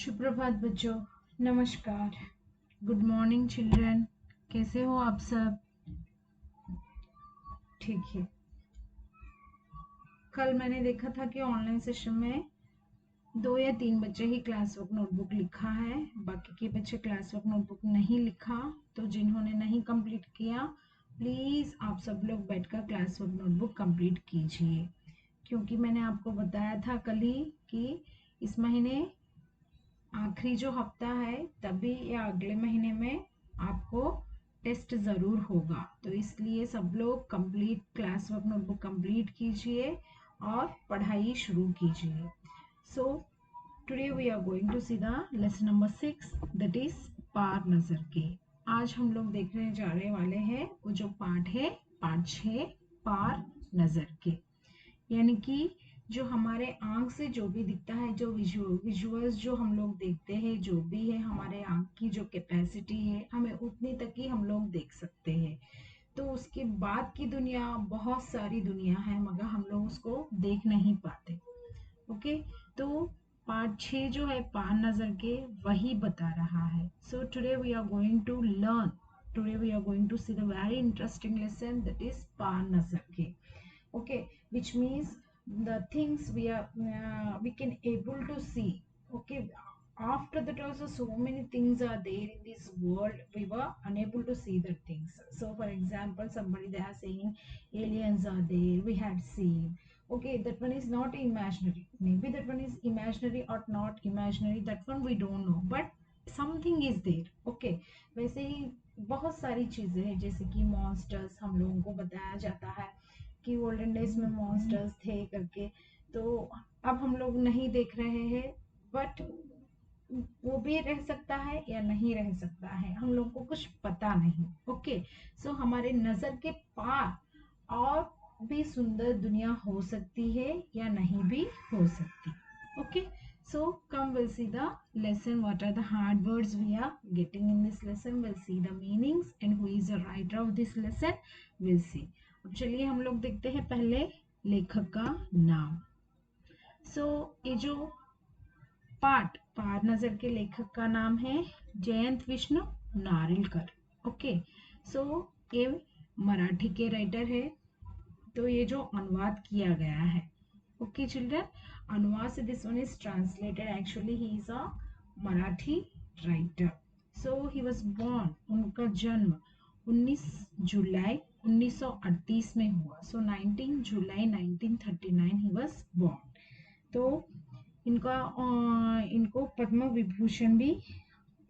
सुप्रभात बच्चों, नमस्कार, गुड मॉर्निंग चिल्ड्रन। कैसे हो आप सब? ठीक है। कल मैंने देखा था कि ऑनलाइन सेशन में 2 या 3 बच्चे ही क्लास वर्क नोटबुक लिखा है, बाकी के बच्चे क्लास वर्क नोटबुक नहीं लिखा। तो जिन्होंने नहीं कंप्लीट किया, प्लीज आप सब लोग बैठकर क्लास वर्क नोटबुक कंप्लीट कीजिए, क्योंकि मैंने आपको बताया था कल ही कि इस महीने आखिरी जो हफ्ता है तभी या अगले महीने में आपको टेस्ट ज़रूर होगा। तो इसलिए सब लोग complete class work notebook complete कीजिए और पढ़ाई शुरू कीजिए। So today we are going to see the lesson number 6, that is Paar Nazar Ke. आज हम लोग देखने जा रहे वाले हैं वो जो पाठ है, पाठ 6, पार नजर के। यानी कि जो हमारे आंख से जो भी दिखता है, जो विजुअल्स जो हम लोग देखते हैं, जो भी है हमारे आंख की जो कैपेसिटी है, हमें उतनी तक ही हम लोग देख सकते हैं। तो उसके बाद की दुनिया, बहुत सारी दुनिया है, मगर हम लोग उसको देख नहीं पाते। ओके, तो पार्ट 6 जो है पार नजर के, वही बता रहा है। So today we are going to learn, today we are going to see the very interesting lesson, that is Paar Nazar Ke. Okay, which means the things we can able to see. Okay, after that also so many things are there in this world, we were unable to see the things. So for example, somebody they are saying aliens are there, we had seen. Okay, that one is not imaginary, maybe that one is imaginary or not imaginary, that one we don't know, but something is there. Okay, वैसे ही बहुत सारी चीजें हैं, जैसे कि monsters हम लोगों को बताया जाता है कि ओल्डन डेज में मॉन्स्टर्स थे करके। तो अब हम लोग नहीं देख रहे हैं, बट वो भी रह सकता है या नहीं रह सकता है, हम लोग को कुछ पता नहीं। ओके, सो हमारे नजर के पार और भी सुंदर दुनिया हो सकती है या नहीं भी हो सकती। Okay, so come we'll see the lesson, what are the hard words we are getting in this lesson, we'll see the meanings and who is the writer of this lesson, we'll see। अब चलिए हम लोग देखते हैं पहले लेखक का नाम। सो ये जो पाठ पार नजर के लेखक का नाम है जयंत विष्णु नारिलकर। ओके, सो ये मराठी के राइटर है। तो ये जो अनुवाद किया गया है, ओके चिल्ड्रन, अनुवाद से this one is translated, actually he is a Marathi writer. So he was born, उनका जन्म 19 जुलाई 1938 में हुआ। सो 19 जुलाई 1939 ही वाज बोर्न। तो इनको पद्म विभूषण भी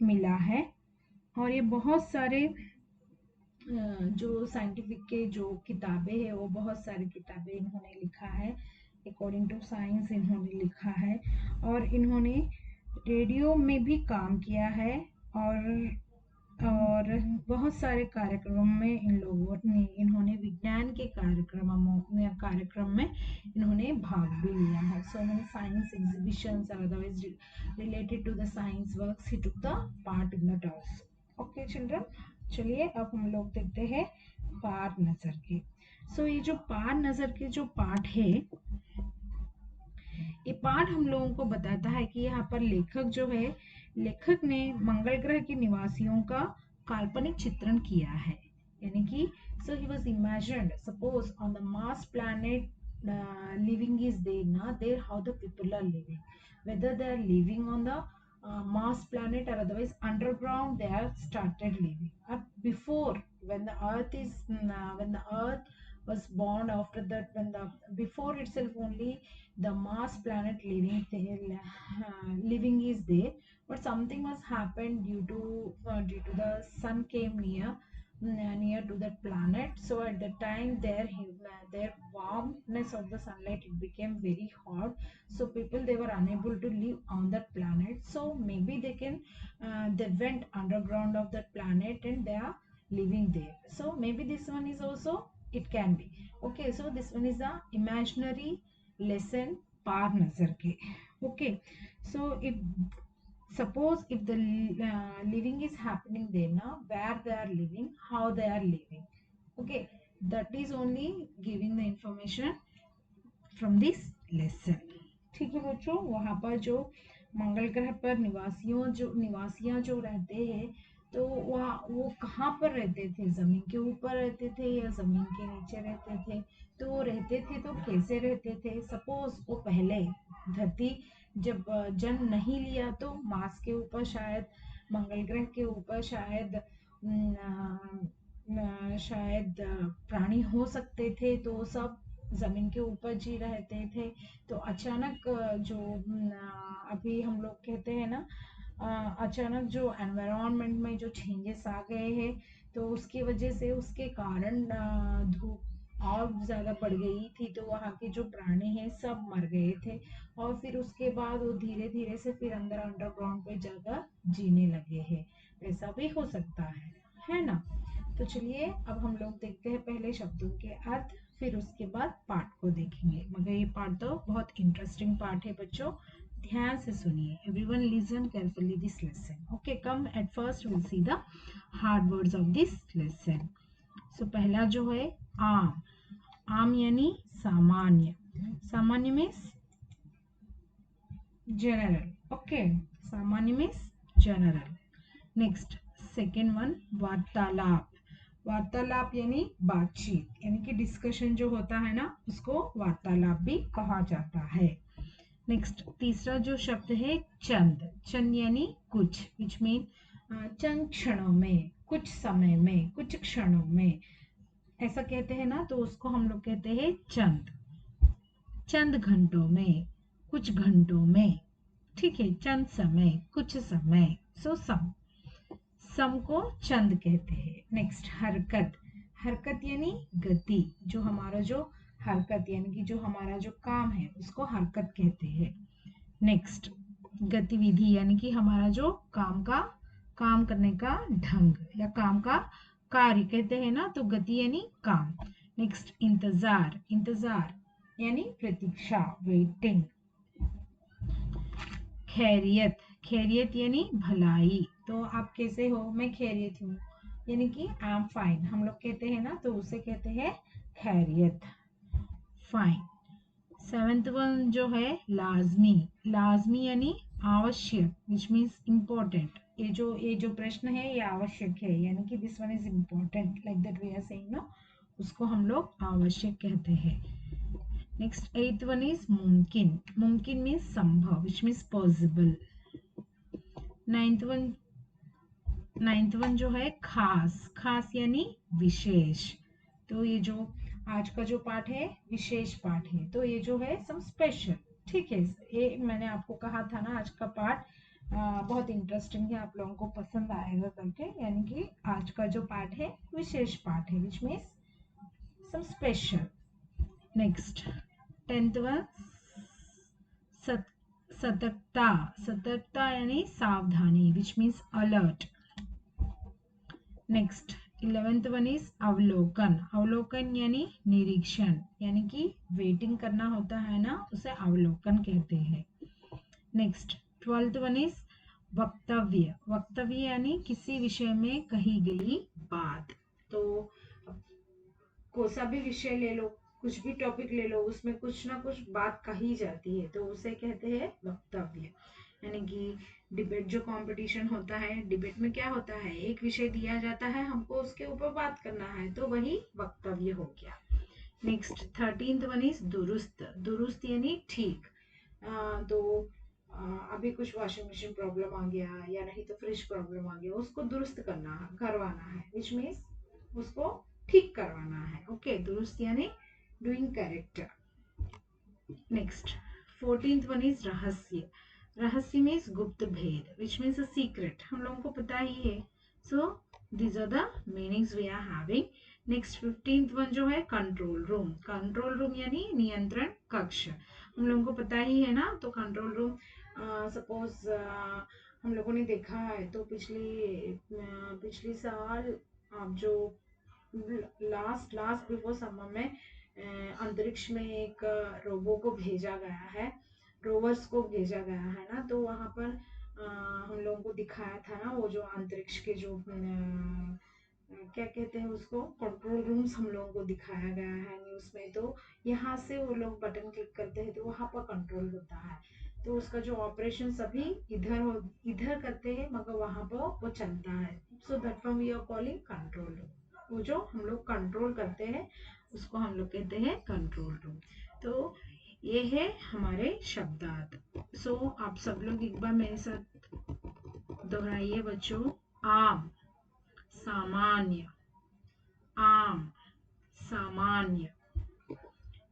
मिला है। और ये बहुत सारे जो साइंटिफिक के जो किताबें हैं, वो बहुत सारी किताबें इन्होंने लिखा है, अकॉर्डिंग टू साइंस इन्होंने लिखा है। और इन्होंने रेडियो में भी काम किया है, और बहुत सारे कार्यक्रमों में इन्होंने विज्ञान के कार्यक्रम में इन्होंने भाग भी लिया है। सो मैनी साइंस एग्जीबिशंस और otherwise related to the science works he took the part in the talks. Okay children, चलिए अब हम लोग देखते हैं पार नजर के। सो ये जो पार नजर के जो पाठ है, ये पाठ हम लोगों को बताता है कि यहाँ पर लेखक जो है, लेखक ने मंगल ग्रह के निवासियों का काल्पनिक चित्रण किया है। यानी कि so he was imagined, suppose on the Mars planet living is there ना, there how the people are living, whether they are living on the Mars planet or otherwise underground they are started living. Before, when the earth was born, after that, when the before itself only the Mars planet living is there, but something was happened due to the sun came near to that planet. So at the time their warmness of the sunlight, it became very hot, so people they were unable to live on that planet. So maybe they went underground of that planet and they are living there. So maybe this one is also, it can be. Okay, so this one is a imaginary lesson, par nazar ke. Okay, so if suppose if the living is happening there now, where they are living, how they are living. Okay, that is only giving the information from this lesson. ठीक है बच्चों, वहां पर जो मंगल ग्रह पर निवासियां जो रहते हैं, तो वो कहाँ पर रहते थे? जमीन के ऊपर रहते थे या जमीन के नीचे रहते थे? तो वो रहते थे तो कैसे रहते थे? सपोज वो पहले धरती जब जन्म नहीं लिया तो मार्स के ऊपर शायद, मंगल ग्रह के ऊपर शायद प्राणी हो सकते थे, तो सब जमीन के ऊपर जी रहते थे। तो अचानक अभी हम लोग कहते हैं ना, अचानक जो एनवायरनमेंट में जो चेंजेस आ गए हैं, तो उसकी वजह से उसके कारण धूप और ज्यादा बढ़ गई थी, तो वहाँ के जो प्राणी हैं सब मर गए थे। और फिर उसके बाद वो धीरे धीरे से फिर अंदर अंडरग्राउंड पे जाकर जीने लगे हैं। ऐसा भी हो सकता है ना? तो चलिए अब हम लोग देखते हैं पहले शब्दों के अर्थ, फिर उसके बाद पाठ को देखेंगे। मगर ये पाठ तो बहुत इंटरेस्टिंग पाठ है बच्चों, ध्यान से सुनिए। Everyone listen carefully this lesson. Okay, come at first will see the hard words of this lesson. So पहला जो है आम। आम यानी सामान्य। सामान्य मीन्स general. Okay, सामान्य means general. Next, second one वार्तालाप। वार्तालाप यानी बातचीत, यानी कि डिस्कशन जो होता है ना, उसको वार्तालाप भी कहा जाता है। नेक्स्ट, तीसरा जो शब्द है चंद। चंद यानी कुछ, विच मीन चंद क्षणों में, कुछ समय में, कुछ क्षणों में, ऐसा कहते हैं ना, तो उसको हम लोग कहते हैं चंद। चंद घंटों में, कुछ घंटों में, ठीक है। चंद समय, कुछ समय, सो सम को चंद कहते हैं। नेक्स्ट, हरकत। हरकत यानी गति, जो हमारा जो हरकत यानी कि जो हमारा जो काम है उसको हरकत कहते हैं। नेक्स्ट, गतिविधि यानी कि हमारा जो काम करने का ढंग या काम का कार्य कहते हैं ना, तो गति यानी काम। नेक्स्ट, इंतजार। इंतजार यानी प्रतीक्षा, वेटिंग। खैरियत। खैरियत यानी भलाई, तो आप कैसे हो? मैं खैरियत हूँ, यानी कि आई एम फाइन, हम लोग कहते हैं ना, तो उसे कहते हैं खैरियत, फाइन। सेवेंथ वन जो है लाजमी। लाजमी यानी आवश्यक, विच मीन्स इम्पोर्टेंट। ये जो प्रश्न है ये आवश्यक है, यानी कि this one is important, like that we are saying no, उसको हम लोग आवश्यक कहते हैं। नेक्स्ट, एथ वन इज मुमकिन। मुमकिन मीन्स संभव, which means possible. Ninth one जो है खास। खास यानी विशेष। तो ये जो आज का जो पाठ है विशेष पाठ है, तो ये जो है सम स्पेशल, ठीक है। ये मैंने आपको कहा था ना, आज का पाठ बहुत इंटरेस्टिंग है, आप लोगों को पसंद आएगा करके, यानी कि आज का जो पाठ है विशेष पाठ है, which means some special. Next, tenth one सतर्कता। सतर्कता यानी सावधानी, which means alert. Next, 11th one is अवलोकन। अवलोकन यानी निरीक्षण, यानी कि वेटिंग करना होता है ना, उसे अवलोकन कहते हैं। नेक्स्ट, 12th वन इज वक्तव्य। वक्तव्य यानी किसी विषय में कही गई बात। तो कोई सा भी विषय ले लो, कुछ भी टॉपिक ले लो, उसमें कुछ ना कुछ बात कही जाती है, तो उसे कहते हैं वक्तव्य। यानी कि डिबेट जो कंपटीशन होता है, डिबेट में क्या होता है, एक विषय दिया जाता है, हमको उसके ऊपर बात करना है, तो वही वक्तव्य हो गया। नेक्स्ट, 13th वन इज दुरुस्त। दुरुस्त यानी ठीक। तो अभी कुछ वॉशिंग मशीन प्रॉब्लम आ गया या नहीं तो फ्रिज प्रॉब्लम आ गया, उसको दुरुस्त करवाना है, विच मीन्स उसको ठीक करवाना है। ओके, दुरुस्त यानी doing correct. Next, 14th one is रहस्य। रहस्य मीन्स गुप्त भेद, विच मीन्स अ सीक्रेट, हम लोगों को पता ही है। So these are the meanings we are having. Next, 15th one जो है कंट्रोल रूम। कंट्रोल रूम यानी नियंत्रण कक्ष, हम लोगों को पता ही है ना। तो कंट्रोल रूम, सपोज हम लोगों ने देखा है, तो पिछली साल आप जो लास्ट बिफोर समर में अंतरिक्ष में एक रोबो को भेजा गया है, रोवर्स को भेजा गया है ना, तो वहां पर हम लोगों को दिखाया था ना, वो जो अंतरिक्ष के जो क्या कहते हैं उसको, कंट्रोल रूम्स हम लोगों को दिखाया गया है न्यूज में। तो यहाँ से वो लोग बटन क्लिक करते हैं तो वहां पर कंट्रोल होता है। तो उसका जो ऑपरेशन सभी इधर करते हैं, मगर वहां पर वो चलता है. So that form we are calling control room. वो जो हम लोग कंट्रोल करते हैं उसको हम लोग कहते हैं कंट्रोल रूम. तो ये है हमारे शब्दार्थ. सो आप सब लोग एक बार मेरे साथ दोहराइए बच्चों. आम, सामान्य. आम, सामान्य.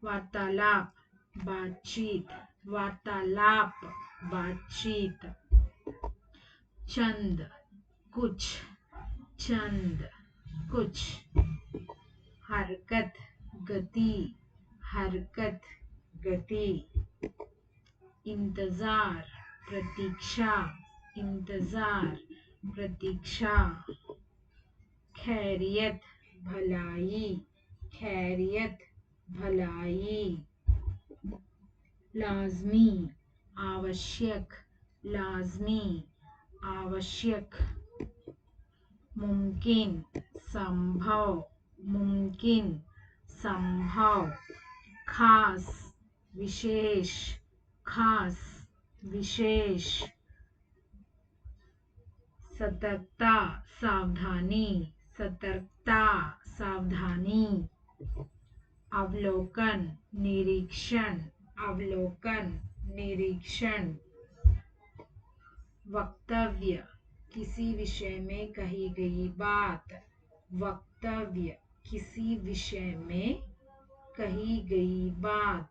वार्तालाप, बातचीत. वार्तालाप, बातचीत. चंद, कुछ. चंद, कुछ. हरकत, गति. हरकत, गति. इंतजार, प्रतीक्षा. इंतजार, प्रतीक्षा. खैरियत, भलाई. खैरियत, भलाई. लाजमी, आवश्यक. लाजमी, आवश्यक. मुमकिन, संभव. मुमकिन, संभव. खास, विशेष. खास, विशेष. सतर्कता, सावधानी. सतर्कता, सावधानी. अवलोकन, निरीक्षण. अवलोकन, निरीक्षण. वक्तव्य, किसी विषय में कही गई बात. वक्तव्य, किसी विषय में कही गई बात.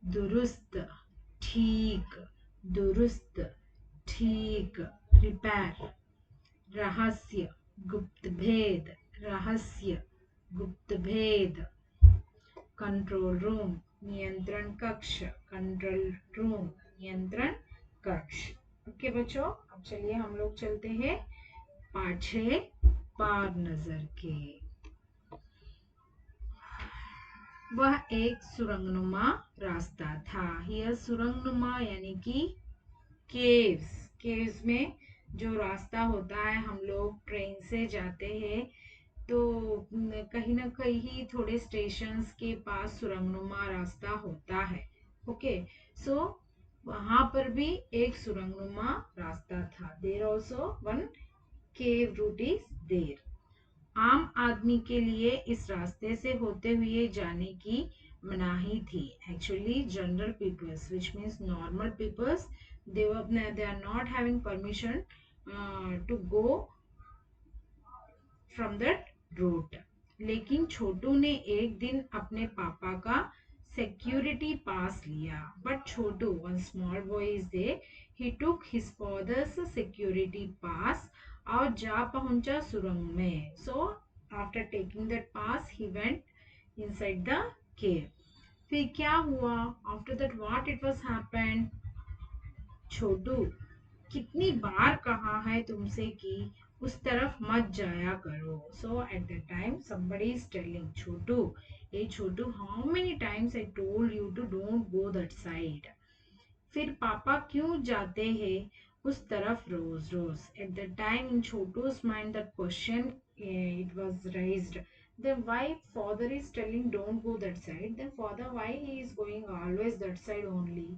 दुरुस्त, ठीक. दुरुस्त, ठीक. रिपेयर. रहस्य, गुप्त भेद. रहस्य, गुप्त भेद. कंट्रोल रूम, नियंत्रण कक्ष. कंट्रोल रूम, नियंत्रण कक्ष. ओके बच्चों, अब चलिए हम लोग चलते हैं पाठ 6 पार नजर के. वह एक सुरंगनुमा रास्ता था. यह सुरंगनुमा यानी कि केव्स. केव्स में जो रास्ता होता है, हम लोग ट्रेन से जाते हैं तो कहीं ना कहीं थोड़े स्टेशंस के पास सुरंगनुमा रास्ता होता है. ओके, सो वहां पर भी एक सुरंगनुमा रास्ता था. There also one cave route is there. आम आदमी के लिए इस रास्ते से होते हुए जाने की मनाही थी. Actually general peoples, which means normal peoples, they are not having permission to go from that route. लेकिन छोटू ने एक दिन अपने पापा का सिक्योरिटी पास लिया. But Chhotu, one small boy is there, he took his father's security pass और जा पहुंचा सुरंग में. So after taking that pass he went inside the cave. फिर क्या हुआ? After that what it was happened? छोटू, कितनी बार कहा है तुमसे कि उस तरफ मत जाया करो. So at the time somebody is telling Chhotu, ए Chhotu, how many times I told you to don't go that side. फिर पापा क्यों जाते हैं उस तरफ रोज रोज. At the time in Chhotu's mind that question it was raised. Then why father is telling don't go that side? Then father, why he is going always that side only?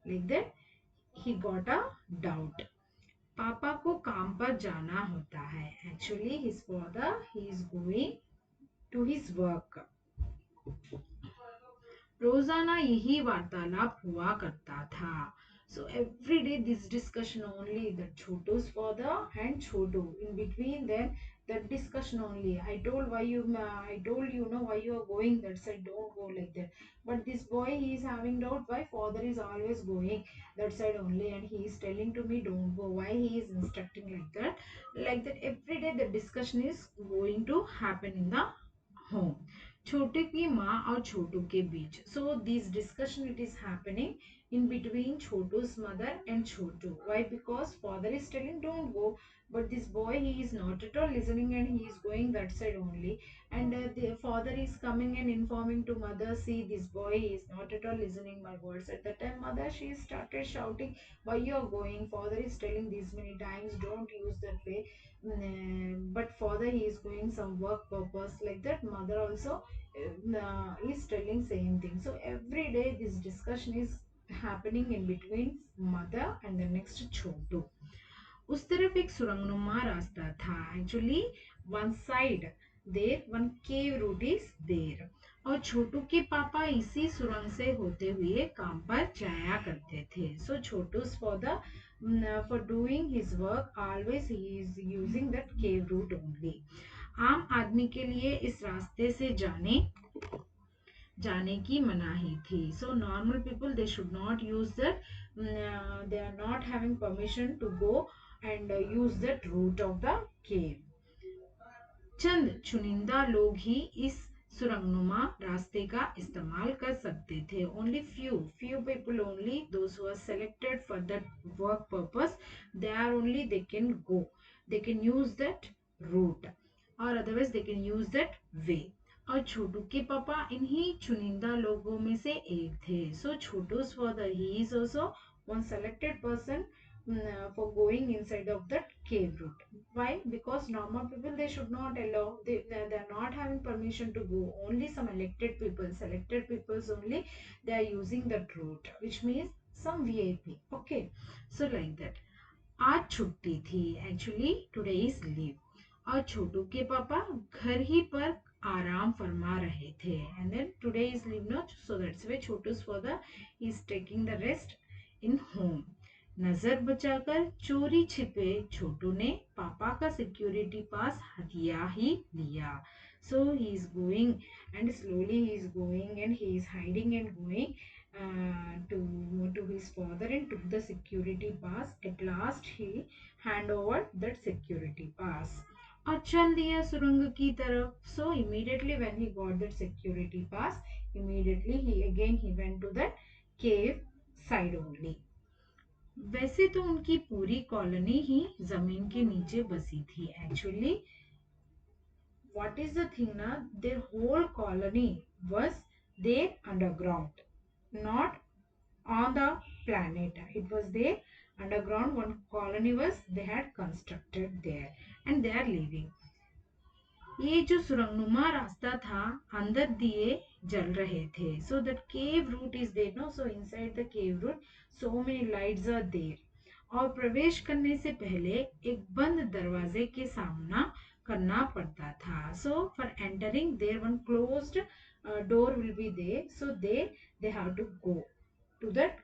Like that he got a doubt. पापा को काम पर जाना होता है. Actually his father, he is going to his work. रोजाना यही वार्तालाप हुआ करता था. So every day this discussion only, that Chotu's father and Chotu, in between them that discussion only. I told you know why you are going that side, don't go like that. But this boy, he is having doubt why father is always going that side only and he is telling to me don't go. Why he is instructing like that? Like that every day the discussion is going to happen in the home. छोटे की माँ और छोटू के बीच. So this discussion it is happening in between Chotu's mother and Chotu. Why? Because father is telling don't go, but this boy, he is not at all listening and he is going that side only. And the father is coming and informing to mother, see this boy, he is not at all listening my words. At that time mother, she started shouting, why you are going? Father is telling these many times don't use that way. But father, he is going some work purpose, like that. Mother also is telling same thing. So every day this discussion is happening in between mother and the next Chotu. उस तरफ एक सुरंगनुमा रास्ता था. Actually, one side there, one cave route is there. और छोटू के पापा इसी सुरंग से होते हुए काम पर जाया करते थे. So छोटू's for doing his work always he is using that cave route only. आम आदमी के लिए इस रास्ते से जाने की मनाही थी. So normal people they should not use that. They are not having permission to go and use that route of the cave. चंद चुनिंदा लोग ही इस सुरंगनुमा रास्ते का इस्तेमाल कर सकते थे. Only few people only, those who are selected for that work purpose, they are only they can go, they can use that route or otherwise they can use that way. और छोटू के पापा इन्हीं चुनिंदा लोगों में से एक थे. So छोटू's father, he is also one selected person for going inside of that cave route. Why? Because normal people they should not allow. They are not having permission to go. Only some selected peoples only they are using that route, which means some VIP. Okay, so like that. आज छुट्टी थी. Actually today is leave. और छोटू के पापा घर ही पर आराम फरमा रहे थे. And then today is leave no, so that's why छोटू's father is taking the rest in home. नजर बचाकर चोरी छिपे छोटू ने पापा का सिक्योरिटी पास हथिया ही लिया. So he is going and slowly he is going and he is hiding and going to his father and took the security pass. At last he hand over that security pass और चल दिया सुरंग की तरफ. So immediately when he got that security pass, immediately he went to that cave side only. वैसे तो उनकी पूरी कॉलोनी ही जमीन के नीचे बसी थी. Actually what is the thing ना, there whole colony was there underground, not on the planet. It was there underground. One colony was they had constructed there and they are living. ये जो सुरंगनुमा रास्ता था अंदर दिए जल रहे थे. So that cave route is there, no? So inside the cave route so many lights are there. और प्रवेश करने से पहले एक बंद दरवाजे के सामना करना पड़ता था. So for entering there one closed door will be there. So they have to go to that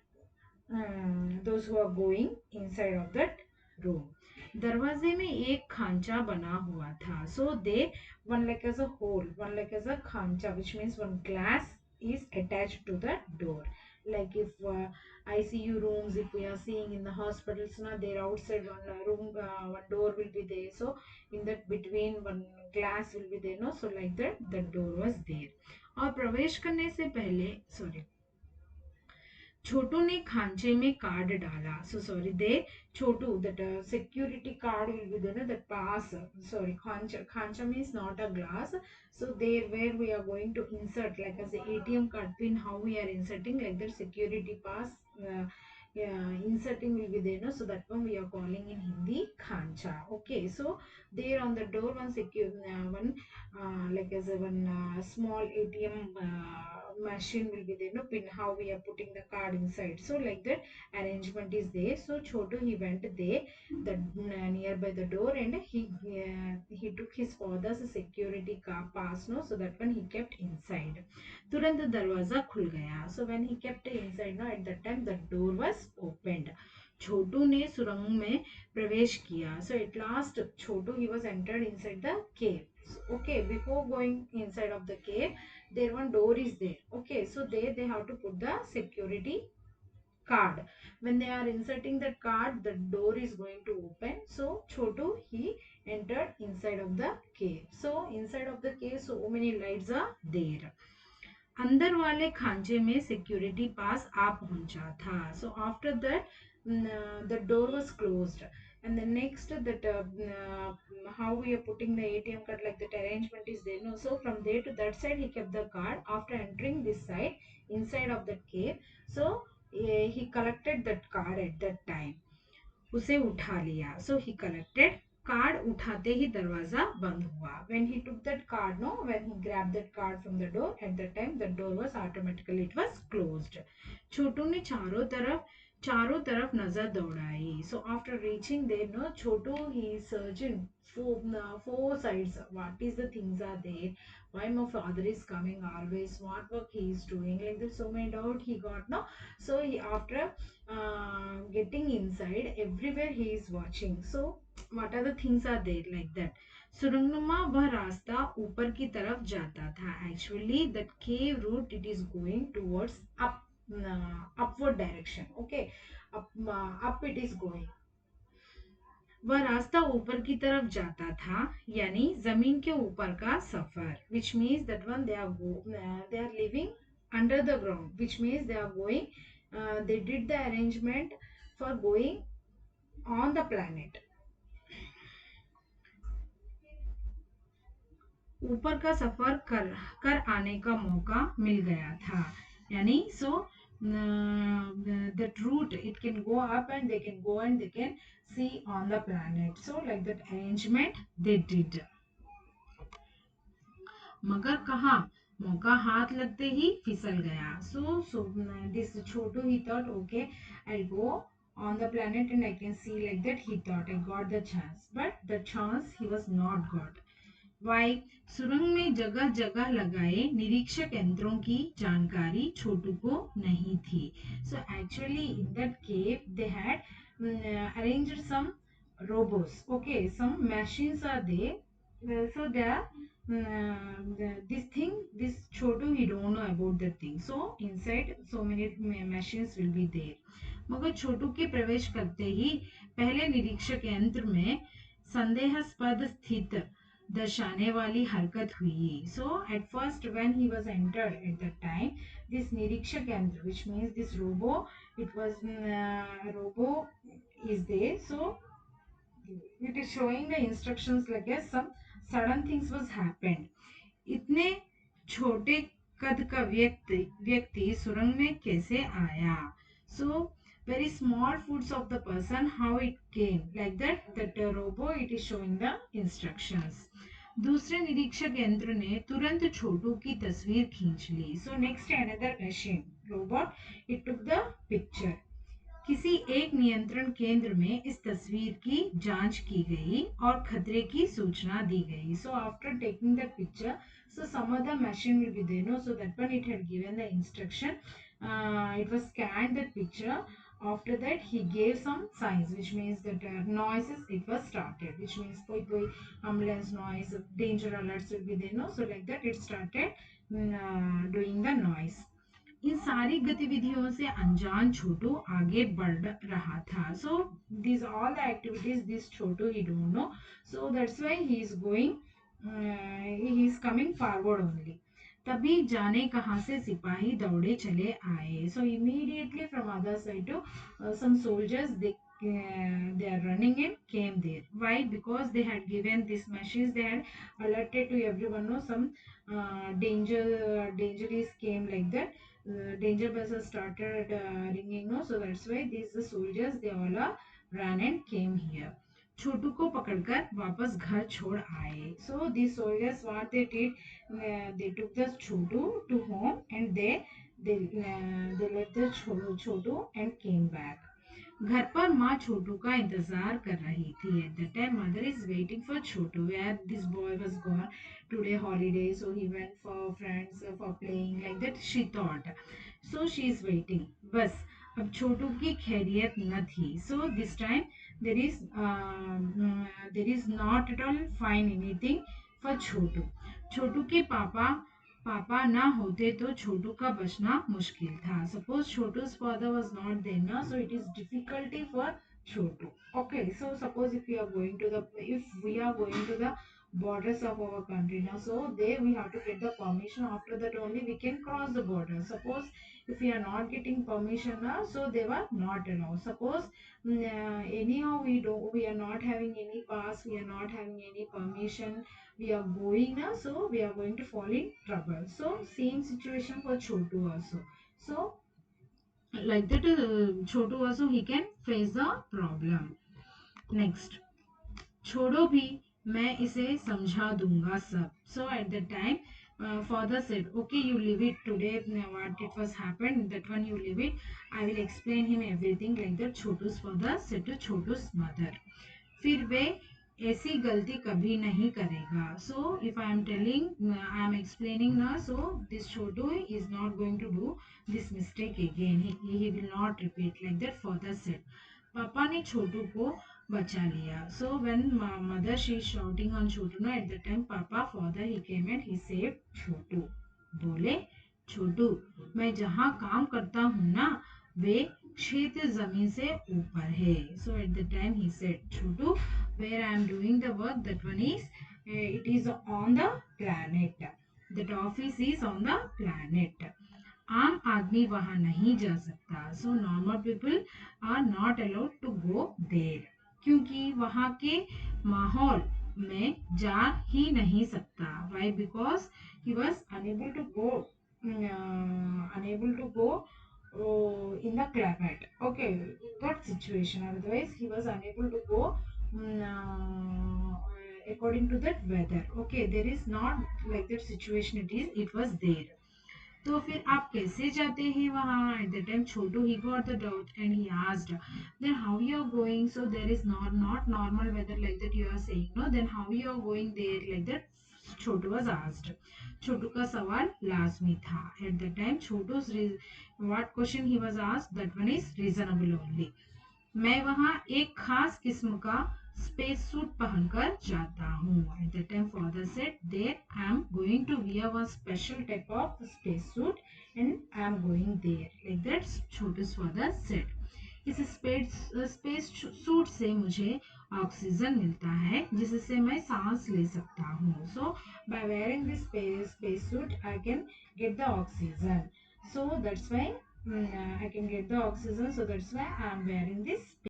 those who are going inside of that room. दरवाजे में एक खांचा बना हुआ था. So they one like as a hole, one like as a khancha, which means one glass is attached to the door. Like if ICU rooms, if we are seeing in the hospitals now, there outside one room, one door will be there. So in that between one glass will be there, no? So like that the door was there. और प्रवेश करने से पहले छोटू ने खांचे में card डाला. So sorry, they Chhotu that security card will be there, that pass. Sorry, khancha means not a glass. So there where we are going to insert like as the ATM card pin, how we are inserting like that security pass. Yeah, inserting will be there, no? So that one we are calling in Hindi khancha. Okay, so there on the door one one like as a one small ATM machine will be there, no? Pin, how we are putting the card inside. So like that arrangement is there. So Chotu he went there, the nearby the door, and he took his father's security car pass, no? So that one he kept inside. तुरंत दरवाजा खुल गया. So when he kept inside, no, at that time the door was opened. छोटू ने सुरंग में प्रवेश किया. So at last Chhotu he was entered inside the cave. Okay, before going inside of the cave there one door is there. Okay, so there they have to put the security card. When they are inserting that card the door is going to open. So Chotu he entered inside of the cave. So inside of the cave so many lights are there. अंदर वाले खांचे में security पास आ पहुंचा था. So after that the door was closed and the next that how we are putting the ATM card, like that arrangement is there, no? So from there to that side he kept the card. After entering this side inside of that cave, so he collected that card at that time. उसे उठा लिया. So he collected card उठाते ही दरवाजा बंद हुआ. When he took that card, no, when he grabbed that card from the door, at that time the door was automatically it was closed. छोटू ने चारों तरफ नजर दौड़ाई. So after reaching there, no, Chhotu he is searching four sides. What is the things are there? Why my father is coming always? What work he is doing? Like that, so many doubt he got. No, so he after getting inside, everywhere he is watching. So what are the things are there like that. सुरंगनुमा वह रास्ता ऊपर की तरफ जाता था. Actually that cave route it is going towards upward direction. Okay, up it is going. वह रास्ता ऊपर की तरफ जाता था, यानी जमीन के ऊपर का सफर. Which means that one they are living under the ground. Which means they are going. They did the arrangement for going on the planet. ऊपर का सफर कर आने का मौका मिल गया था. यानी so that route it can go up and they can go and they can see on the planet. So like that arrangement they did. मगर कहा मौका हाथ लगते ही फिसल गया. So this Chhotu he thought okay I'll go on the planet and I can see like that. He thought I got the chance, but the chance he was not got. Why सुरंग में जगह जगह लगाए निरीक्षक यंत्रों की जानकारी छोटू को नहीं थी. So actually in that cave they had arranged some robots. Okay, some machines are there. So there this thing this Chhotu he don't know about that thing. So inside so many machines will be there. मगर छोटू के प्रवेश करते ही पहले निरीक्षक यंत्र में संदेहास्पद स्थित दर्शाने वाली हरकत हुई. So at first when he was entered at that time, this निरीक्षक यंत्र which means this robo, it was robo is there. So it is showing the instructions like yes some sudden things was happened. इतने छोटे कद का व्यक्ति सुरंग में कैसे आया. So very small foots of the person how it came like that robo it is showing the instructions. दूसरे निरीक्षक यंत्र ने तुरंत छोटू की तस्वीर खींच ली. So next another machine robot it took the picture. किसी एक नियंत्रण केंद्र में इस तस्वीर की जांच की गई और खतरे की सूचना दी गई. So after taking the picture, so some other machine will be there, no? So that one it had given the instruction. It was scanned that picture. After that, he gave some signs, which means that noises it was started, which means koi ambulance noise, danger alerts will be there, no? So like that, it started doing the noise. इन सारी गतिविधियों से अनजान छोटू आगे बढ़ रहा था. So these all the activities this Chhotu he don't know. So that's why he is going he is coming forward only. तभी जाने कहां से सिपाही दौड़े चले आए. So immediately from other side to some soldiers they are running and came there. Why? Because they had given these machines, they had alerted to everyone, no, some danger is came like that. Danger bells started ringing, no, so that's why these soldiers they all ran and came here. छोटू को पकड़कर वापस घर छोड़ आए. So these soldiers what they did, they took the Chhotu to home and they let the Chhotu and came back. घर पर माँ छोटू का इंतजार कर रही थी. At that time mother is waiting for Chhotu. Where this boy was gone today holiday, so he went for friends for playing like that she thought. So she is waiting. बस अब छोटू की खैरियत न थी. So this time there is not at all find anything for छोटू. छोटू के पापा ना होते तो छोटू का बचना मुश्किल था. Suppose छोटू's father was not there ना, so it is difficulty for Chhotu. Okay, so suppose if we are going to the borders of our country now, so there we have to get the permission. After that only we can cross the border. Suppose if we are not getting permission now, so they were not allowed. Suppose anyhow we are not having any pass, we are not having any permission, we are going now, so we are going to fall in trouble. So same situation for Chotu also. So like that Chotu also he can face the problem. Next छोड़ो भी, मैं इसे समझा दूंगा सब. So at the time, father said, okay, you leave it today. What it was happened, that one you leave it. I will explain him everything, like that. Chotu's father said to Chotu's mother. फिर वे ऐसी गलती कभी नहीं करेगा. So if I am telling, I am explaining now, so this Chotu is not going to do this mistake again. He will not repeat, like that father said. पापा ने छोटू को बचा लिया. So when mother she is shouting on Chotu, no, at the time Papa father he came and he saved Chotu. बोले, छोटू, मैं जहाँ काम करता हूँ ना, वे क्षेत्र जमीन से ऊपर है. So at the time he said, Chhotu, where I am doing the work, that one is it is on the planet. That office is on the planet. आम आदमी वहां नहीं जा सकता. So normal people are not allowed to go there, क्योंकि वहां के माहौल में जा ही नहीं सकता. Why? Because he was unable to go, unable to go in the climate. Okay, that situation. Otherwise, he was unable to go according to that weather. Okay, there is not like that situation. It was there. तो फिर आप कैसे जाते हैं वहां? At the time Chhotu he got the doubt and he asked, then how you are going? So there is not normal weather like that you are saying, no, then how you are going there, like that Chhotu was asked. Chhotu का सवाल लाजमी था. At the time Chhotu what question he was asked, that one is reasonable only. मैं वहां एक खास किस्म का स्पेस सूट पहनकर जाता हूँ. At the time father said, there I am going to wear one special type of space suit and I am going there, like that Chhotu's father said. इस स्पेस सूट से मुझे ऑक्सीजन मिलता है, जिससे मैं सांस ले सकता हूँ. So by wearing this space suit I can get the oxygen. So that's why I can get the oxygen. So that's why I am wearing this